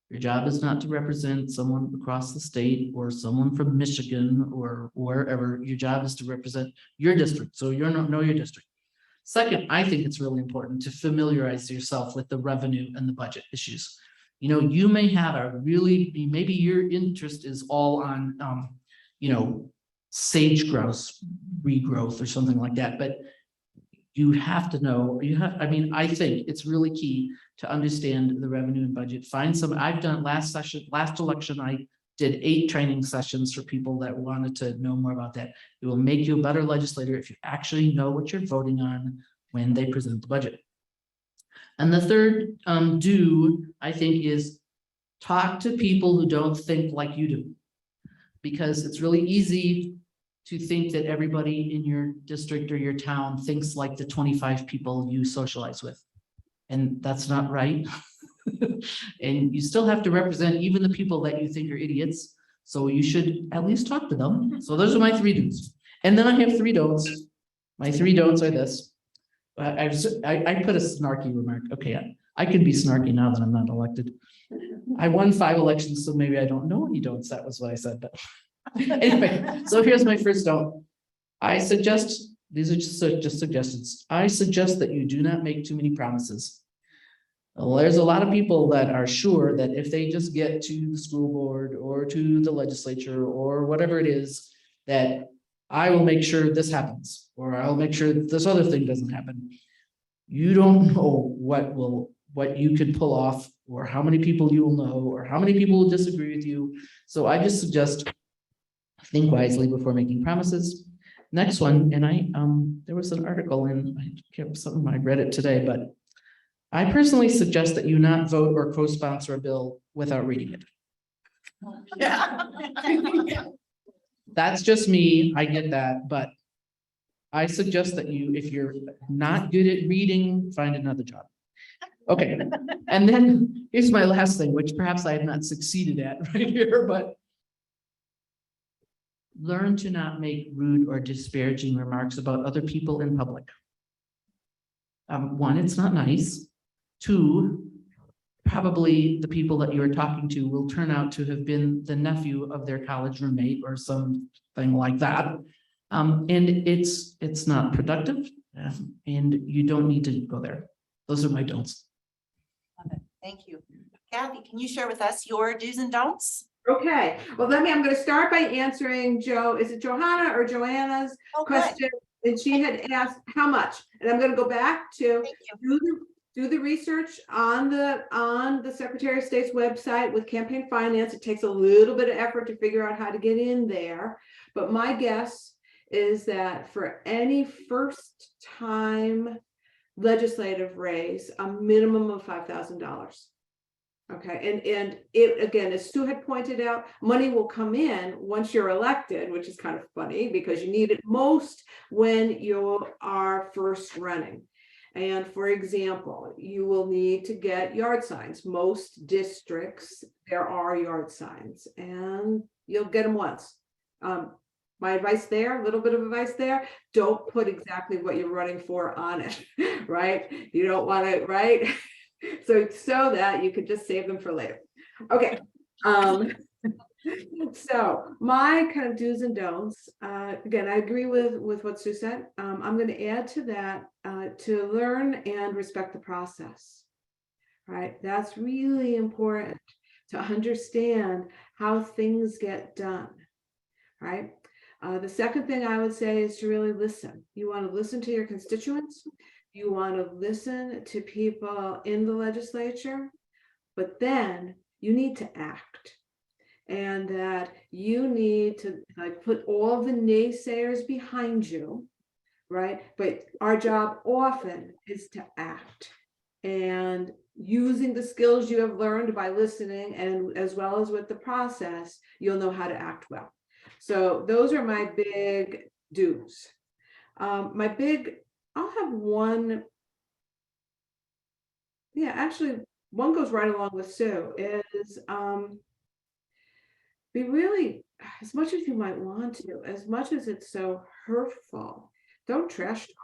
Your job is not to represent someone across the state or someone from Michigan or wherever. Your job is to represent your district. So you know your district. Second, I think it's really important to familiarize yourself with the revenue and the budget issues. You know, you may have maybe your interest is all on, you know, sage grouse regrowth or something like that, but you have to know, I mean, I think it's really key to understand the revenue and budget. I've done last election, I did 8 training sessions for people that wanted to know more about that. It will make you a better legislator if you actually know what you're voting on when they present the budget. And the third do, I think, is talk to people who don't think like you do. Because it's really easy to think that everybody in your district or your town thinks like the 25 people you socialize with. And that's not right. And you still have to represent even the people that you think are idiots. So you should at least talk to them. So those are my 3 do's. And then I have 3 don'ts. My 3 don'ts are this. I put a snarky remark. Okay, I can be snarky now that I'm not elected. I won 5 elections, so maybe I don't know any don'ts. That was what I said. But anyway, so here's my first don't. I suggest, these are just suggestions. I suggest that you do not make too many promises. Well, there's a lot of people that are sure that if they just get to the school board or to the legislature or whatever it is, that I will make sure this happens, or I'll make sure that this other thing doesn't happen. You don't know what you can pull off, or how many people you will know, or how many people will disagree with you. So I just suggest think wisely before making promises. Next one, and there was an article in, I read it today, but I personally suggest that you not vote or co-sponsor a bill without reading it. Yeah. That's just me, I get that, but I suggest that you, if you're not good at reading, find another job. Okay, and then here's my last thing, which perhaps I have not succeeded at right here, but learn to not make rude or disparaging remarks about other people in public. One, it's not nice. Two, probably the people that you are talking to will turn out to have been the nephew of their college roommate or something like that. And it's not productive, and you don't need to go there. Those are my don'ts. Love it. Thank you. Kathy, can you share with us your do's and don'ts? Okay, well, I'm going to start by answering is it Johanna or Joanna's Oh, good. question? And she had asked how much, and I'm going to go back to Thank you. do the research on the Secretary of State's website with campaign finance. It takes a little bit of effort to figure out how to get in there, but my guess is that for any first time legislative race, a minimum of $5,000. Okay, and it, again, as Sue had pointed out, money will come in once you're elected, which is kind of funny because you need it most when you are first running. And for example, you will need to get yard signs. Most districts, there are yard signs, and you'll get them once. My advice there, a little bit of advice there, don't put exactly what you're running for on it, right? You don't want to, right? So that you could just save them for later. Okay. So my kind of do's and don'ts, again, I agree with what Sue said. I'm going to add to that, to learn and respect the process, right? That's really important to understand how things get done, right? The second thing I would say is to really listen. You want to listen to your constituents. You want to listen to people in the legislature, but then you need to act. And that you need to put all the naysayers behind you, right? But our job often is to act, and using the skills you have learned by listening, and as well as with the process, you'll know how to act well. So those are my big do's. I'll have one. Yeah, actually, one goes right along with Sue, is be really, as much as you might want to, as much as it's so hurtful, don't trash talk,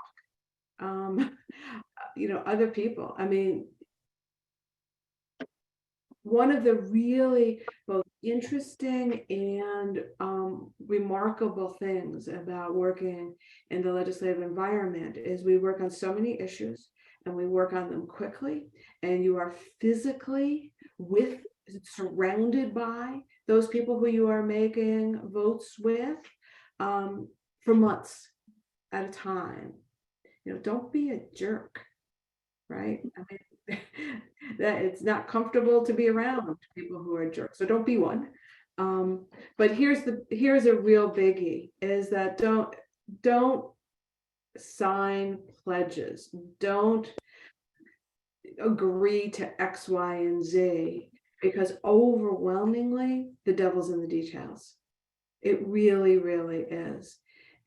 other people. I mean, one of the really both interesting and remarkable things about working in the legislative environment is we work on so many issues, and we work on them quickly, and you are physically surrounded by those people who you are making votes with for months at a time. Don't be a jerk, right? I mean, that it's not comfortable to be around people who are jerks, so don't be one. But here's a real biggie, is that don't sign pledges. Don't agree to X, Y, and Z, because overwhelmingly the devil's in the details. It really, really is.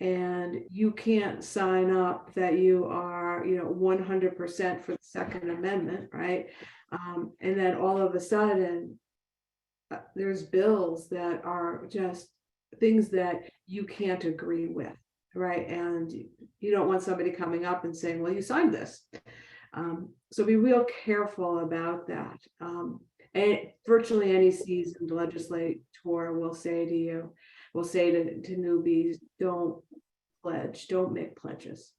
And you can't sign up that you are, 100% for the Second Amendment, right? And then all of a sudden, there's bills that are just things that you can't agree with, right? And you don't want somebody coming up and saying, well, you signed this. So be real careful about that. And virtually any seasoned legislator will say to newbies, don't pledge, don't make pledges.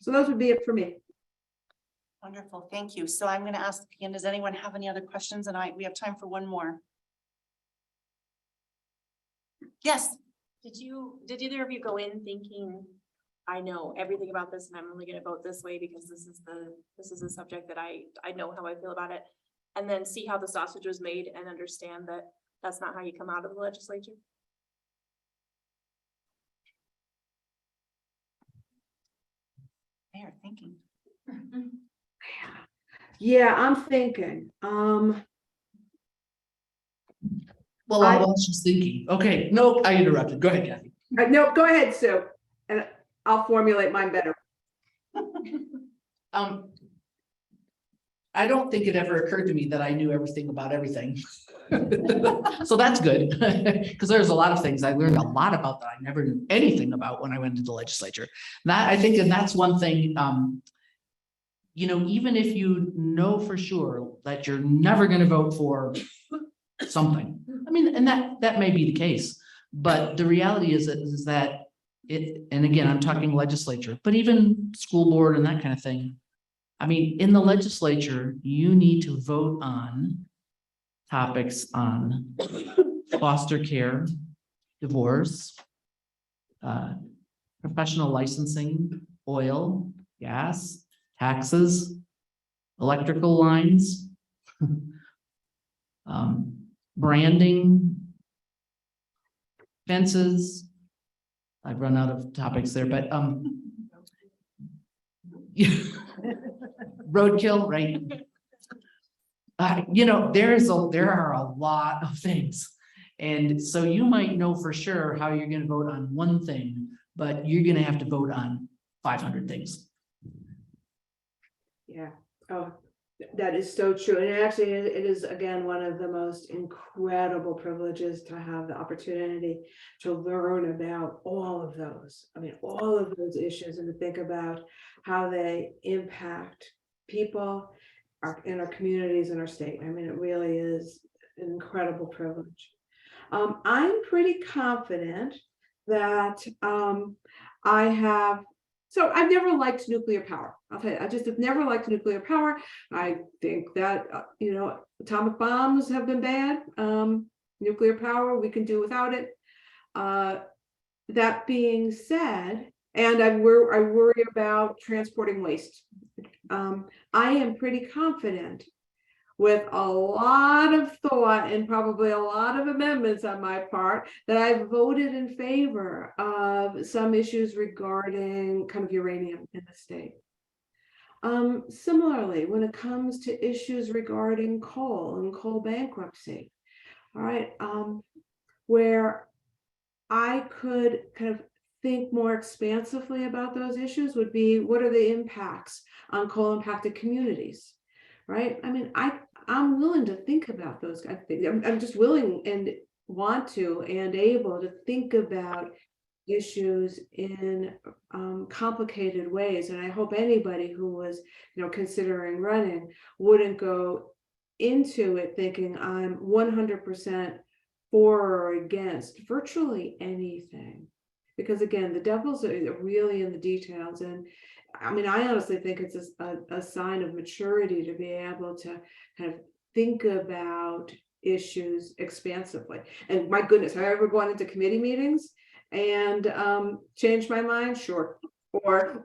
So those would be it for me. Wonderful, thank you. So I'm going to ask again, does anyone have any other questions? And we have time for one more. Yes. Did either of you go in thinking, I know everything about this and I'm only going to vote this way because this is a subject that I know how I feel about it, and then see how the sausage was made and understand that that's not how you come out of the legislature? They are thinking. Yeah, I'm thinking. Well, I was just thinking. Okay, no, I interrupted. Go ahead, Kathy. No, go ahead, Sue, and I'll formulate mine better. I don't think it ever occurred to me that I knew everything about everything. So that's good, because there's a lot of things I learned a lot about that I never knew anything about when I went into the legislature. That, I think, and that's one thing, you know, even if you know for sure that you're never gonna vote for something, I mean, and that may be the case, but the reality is that it, and again, I'm talking legislature, but even school board and that kind of thing. I mean, in the legislature, you need to vote on topics on foster care, divorce, professional licensing, oil, gas, taxes, electrical lines, branding, fences. I've run out of topics there, but roadkill, right? You know, there are a lot of things. And so you might know for sure how you're gonna vote on one thing, but you're gonna have to vote on 500 things. Yeah, oh, that is so true. And actually, it is, again, one of the most incredible privileges to have the opportunity to learn about all of those. I mean, all of those issues, and to think about how they impact people in our communities and our state. I mean, it really is an incredible privilege. I'm pretty confident that I've never liked nuclear power. I'll tell you, I just have never liked nuclear power. I think that, you know, atomic bombs have been bad. Nuclear power, we can do without it. That being said, and I worry about transporting waste. I am pretty confident, with a lot of thought and probably a lot of amendments on my part, that I voted in favor of some issues regarding kind of uranium in the state. Similarly, when it comes to issues regarding coal and coal bankruptcy, all right, where I could kind of think more expansively about those issues would be, what are the impacts on coal impacted communities, right? I mean, I'm willing to think about those kind of things. I'm just willing and want to and able to think about issues in complicated ways. And I hope anybody who was, you know, considering running wouldn't go into it thinking I'm 100% for or against virtually anything. Because again, the devil's are really in the details. And I mean, I honestly think it's a sign of maturity to be able to kind of think about issues expansively. And my goodness, have I ever gone into committee meetings and changed my mind? Sure. Or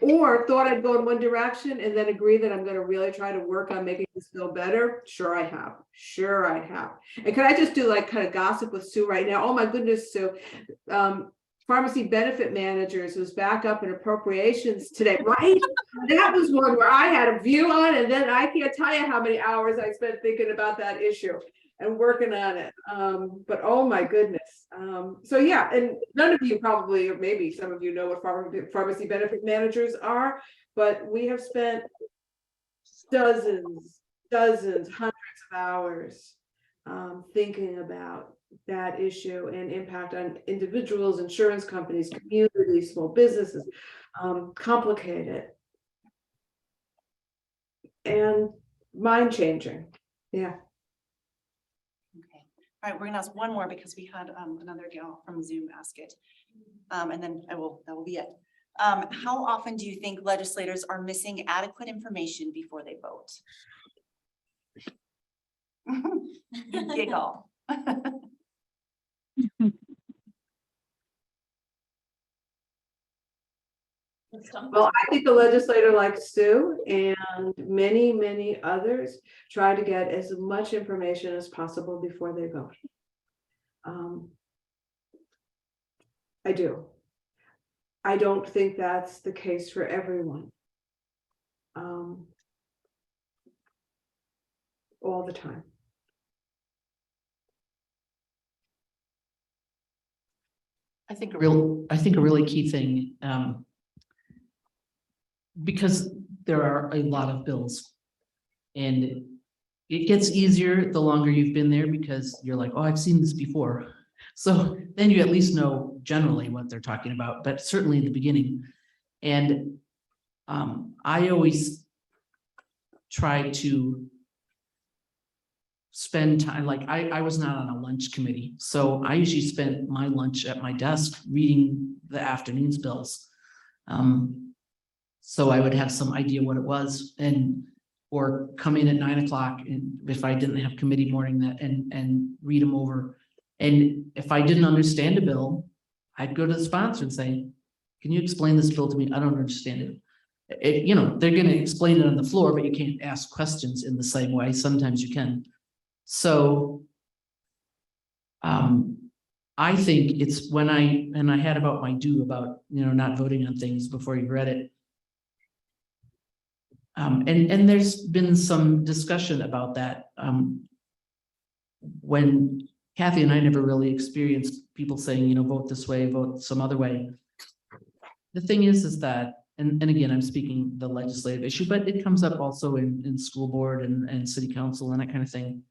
thought I'd go in one direction and then agree that I'm going to really try to work on making this bill better? Sure, I have. Sure, I have. And can I just do like kind of gossip with Sue right now? Oh my goodness, Sue. Pharmacy benefit managers was back up in appropriations today, right? That was one where I had a view on, and then I can't tell you how many hours I spent thinking about that issue and working on it. But oh my goodness. So yeah, and none of you probably, or maybe some of you know what pharmacy benefit managers are, but we have spent dozens, hundreds of hours thinking about that issue and impact on individuals, insurance companies, communities, small businesses, complicated and mind-changing. Yeah. Okay. All right, we're gonna ask one more because we had another gal from Zoom ask it. And then that will be it. How often do you think legislators are missing adequate information before they vote? Giggle. Well, I think the legislator like Sue and many others try to get as much information as possible before they vote. I do. I don't think that's the case for everyone. All the time. I think a really key thing, because there are a lot of bills And it gets easier the longer you've been there because you're like, oh, I've seen this before. So then you at least know generally what they're talking about, but certainly in the beginning. And I always try to spend time, like I was not on a lunch committee, so I usually spent my lunch at my desk reading the afternoon's bills. So I would have some idea what it was or come in at 9 o'clock and if I didn't have committee morning that and read them over. And if I didn't understand a bill, I'd go to the sponsor and say, can you explain this bill to me? I don't understand it. They're gonna explain it on the floor, but you can't ask questions in the same way. Sometimes you can. So I think it's when I had about my due about, not voting on things before you've read it. And there's been some discussion about that. When Kathy and I never really experienced people saying, vote this way, vote some other way. The thing is that, and again, I'm speaking the legislative issue, but it comes up also in school board and city council and that kind of thing.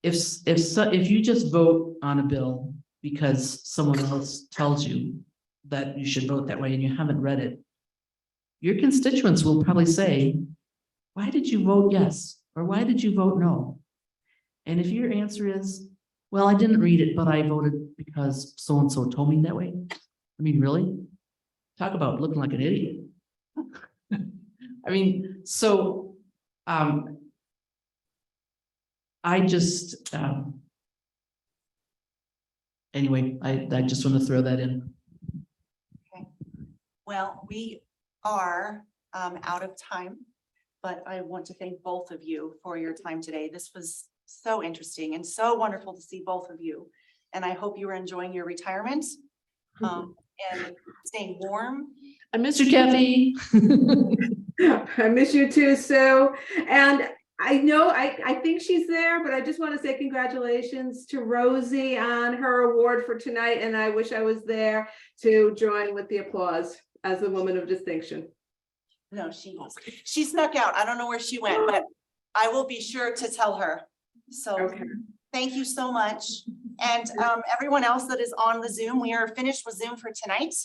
If you just vote on a bill because someone else tells you that you should vote that way and you haven't read it, your constituents will probably say, why did you vote yes? Or why did you vote no? And if your answer is, well, I didn't read it, but I voted because so-and-so told me that way. I mean, really? Talk about looking like an idiot. I mean, so, I just, anyway, I just want to throw that in. Okay. Well, we are out of time, but I want to thank both of you for your time today. This was so interesting and so wonderful to see both of you. And I hope you are enjoying your retirement and staying warm. I miss you, Kathy. I miss you too, Sue. And I know, I think she's there, but I just want to say congratulations to Rosie on her award for tonight. And I wish I was there to join with the applause as a woman of distinction. No, she snuck out. I don't know where she went, but I will be sure to tell her. So Okay. thank you so much. And everyone else that is on the Zoom, we are finished with Zoom for tonight.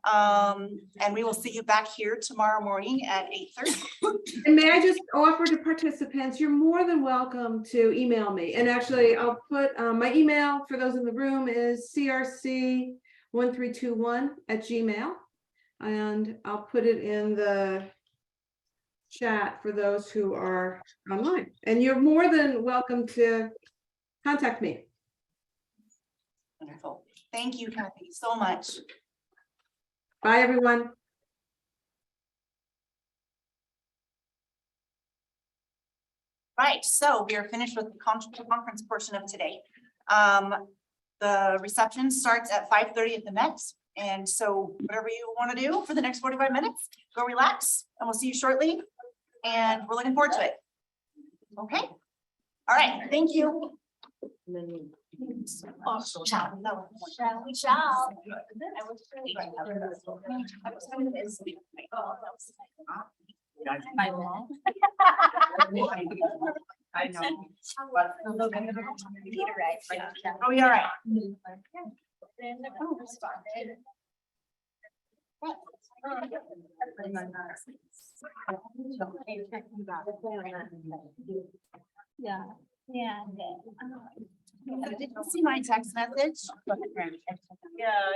And we will see you back here tomorrow morning at 8:30. And may I just offer to participants, you're more than welcome to email me. And actually, I'll put my email for those in the room is crc1321@gmail. And I'll put it in the chat for those who are online. And you're more than welcome to contact me. Wonderful. Thank you, Kathy, so much. Bye, everyone. Right, so we are finished with the conference portion of today. The reception starts at 5:30 at the Met. And so whatever you want to do for the next 45 minutes, go relax and we'll see you shortly. And we're looking forward to it. Okay. All right. Thank you. Oh, shall we? Shall. I know. Oh, yeah, right. Yeah, yeah. Did you see my text message? Yeah.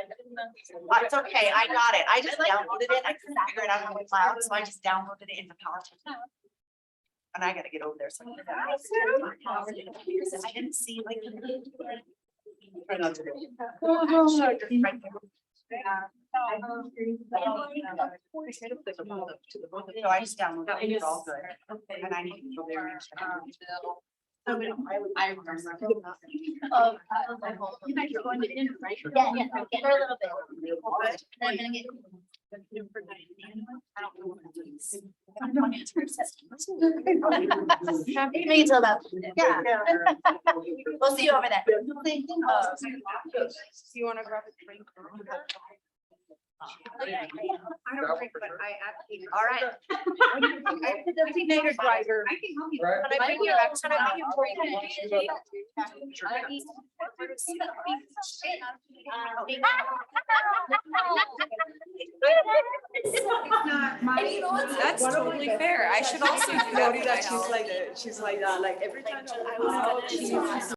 It's okay, I got it. I just downloaded it. I couldn't figure it out on my cloud, so I just downloaded it into PowerPoint. And I gotta get over there. So I didn't see like. Try not to do it. Right there. So I just downloaded it. It's all good. And I need to go there and check. I remember. You guys are going to dinner, right? Yeah, yeah, for a little bit. Then I'm gonna get. I don't know what it is. Give me until about, yeah. We'll see you over there. You wanna grab a drink? I don't drink, but I absolutely. All right. The designated driver. I can help you. Right. Can I bring you back to That's totally fair. I should also do that. She's like that, like every time. I was gonna-